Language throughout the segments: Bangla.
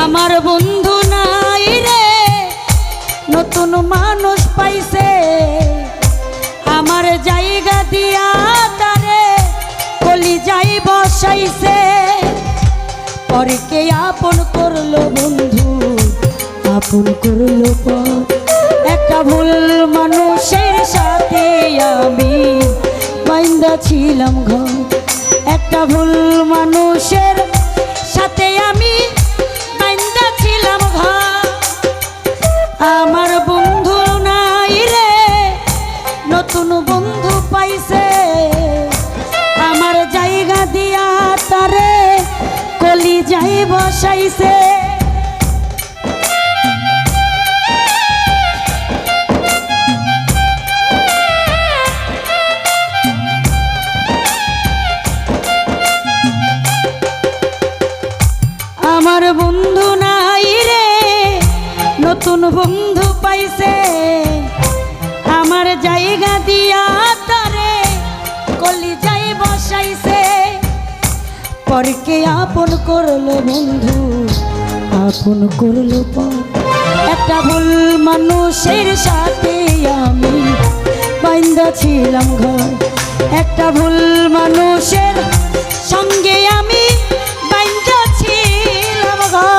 আমার বন্ধু নাই রে, নতুন মানুষ পাইছে, আমার জায়গা দিয়া তারে কলিজাই বসাইছে। পরকে আপন করলো বন্ধু, আপন করলো পর। একটা ভুল মানুষের সাথে আমি বাইন্দা ছিলাম ঘর, একটা ভুল মানুষের সাথে আমি বাইন্দা ছিলাম ঘর। আমার বন্ধু নাই রে, নতুন বন্ধু পাইছে, আমার জায়গা দিয়া তারে কলিজাই বসাইছে। আমার বন্ধু নাই রে, নতুন বন্ধু পাইছে, আমার জায়গা দিয়া তারে কলিজাই বসাইছে। পরকে আপন করলো বন্ধু, আপন করলো পর। একটা ভুল মানুষের সাথে আমি বাইন্দা ছিলাম ঘর, একটা ভুল মানুষের সঙ্গে আমি বাইন্দা ছিলাম ঘর।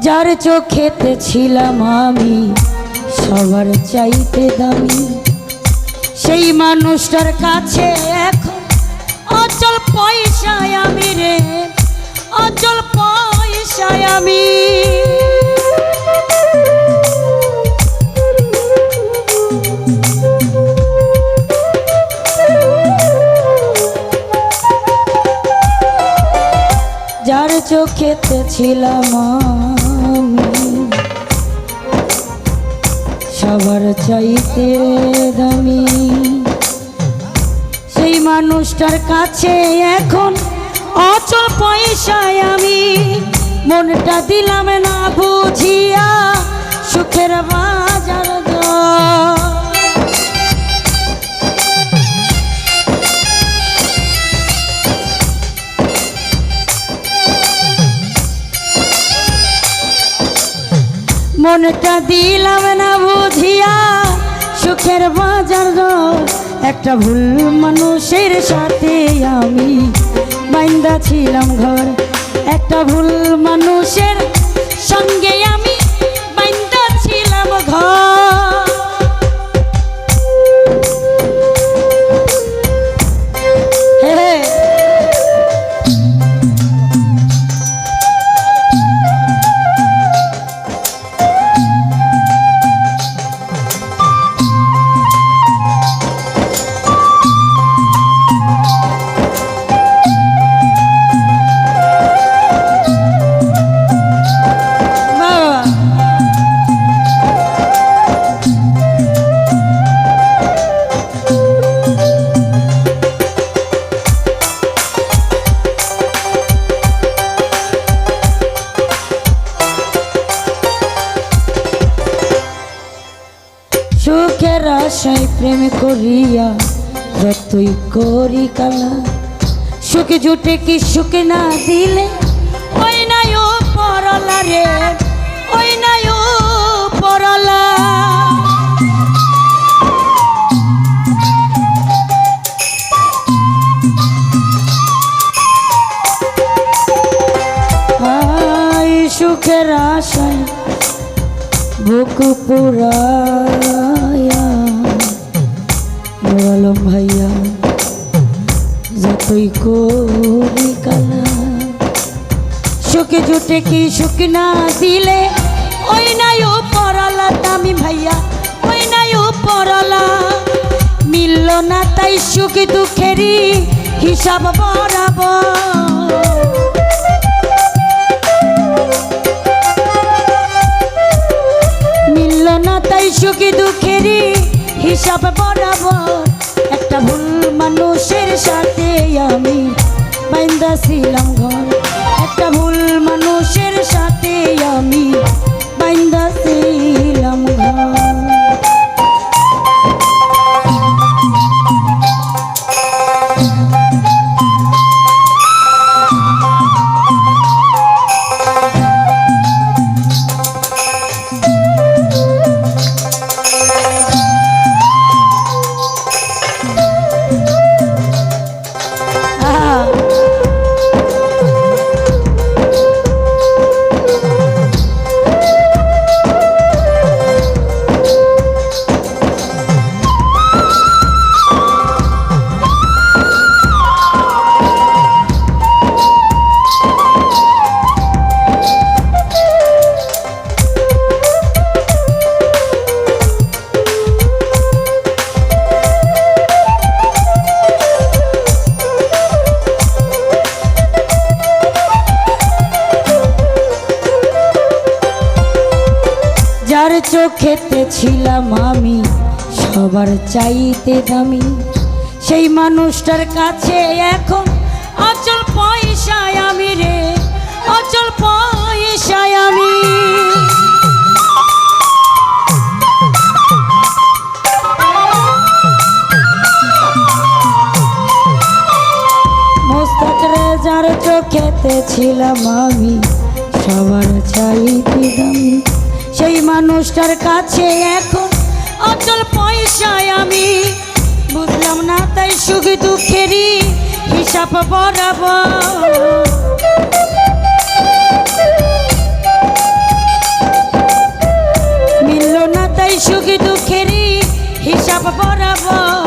যার চোখেতে ছিলাম আমি সবার চাইতে দামি, সেই মানুষটার কাছে এখন অচল পয়সায় আমি রে, অচল পয়সায় আমি। যার চোখেতে ছিলাম সবার চাইতে দামি, সেই মানুষটার কাছে এখন অচল পয়সায় আমি। মনটা দিলাম না বুঝিয়া সুখের বাজার দর, মনটা দিলাম না বুঝিয়া সুখের বাজার দর। একটা ভুল মানুষের সাথে আমি বাইন্দা ছিলাম ঘর, একটা ভুল মানুষের সঙ্গে আমি বাইন্দা ছিলাম ঘর। সুখের আশায় প্রেম করিয়া যতই করি কালা, সুখ জুটে কি সুখ না দিলে ওই নাই ও পরালা রে, ওই নাই ও পরালা। সুখের আশায় বুক পুরায়া আলম ভাইয়া যতই করি কালা, সুখে জুটে কি সুখ না দিলে ওই নাই ও পরালা। দামি ভাইয়া ওই নাই ও পরালা, মিলল না তাই সুখ দুঃখেরই হিসাব বরাবর। মিলল না তাই সুখী দুঃখেরই হিসাব বরাবর। একটা ভুল মানুষের সাথে আমি বাইন্দা ছিলাম ঘর। একটা ভুল মানুষের সাথে আমি বাইন্দা ছিলাম ঘর। যার চোখেতে ছিলাম আমি সবার চাইতে দামি, সেই মানুষটার কাছে এখন অচল পয়সায় আমি রে, অচল পয়সায় আমি। মোস্তাক রে যার চোখেতে ছিলাম আমি সবার চাইতে দামি, সেই মানুষটার কাছে এখন অচল পয়সায় আমি। বুঝলাম না তাই সুখ দুঃখেরই হিসাব বরাবর। মিলল না তাই সুখ দুঃখেরই হিসাব বরাবর।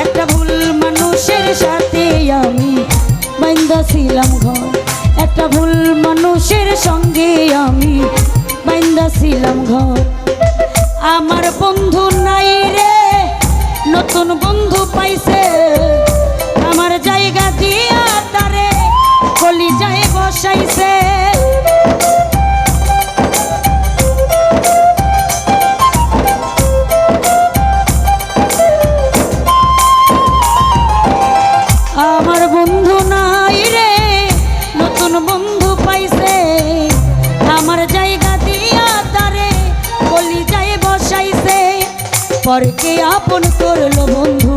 একটা ভুল মানুষের সাথে আমি বাইন্দা ছিলাম ঘর। একটা ভুল মানুষের সঙ্গে আমি বাইন্দা ছিলাম ঘর। আমার বন্ধু নাই রে, নতুন বন্ধু পাইছে, আমার জায়গা দিয়া তারে কলিজায় বসাইছে। আমার বন্ধু নাই রে, নতুন বন্ধু পাইছে, আমার জায়গা দিয়া তারে কলিজায় বসাইছে। পরকে আপন করলো বন্ধু,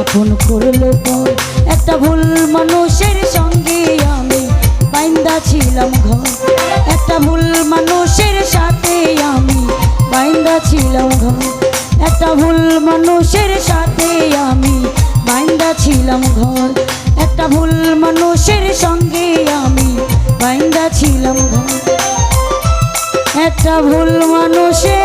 আপন করলো পর। একটা ভুল মানুষের সঙ্গে আমি বাইন্দা ছিলাম ঘর। একটা ভুল মানুষের সাথে আমি বাইন্দা ছিলাম ঘর। একটা ভুল মানুষের সাথে আমি বাইন্দা ছিলাম ঘর। একটা ভুল মানুষের সঙ্গে আমি বাইন্দা ছিলাম ঘর। একটা ভুল মানুষের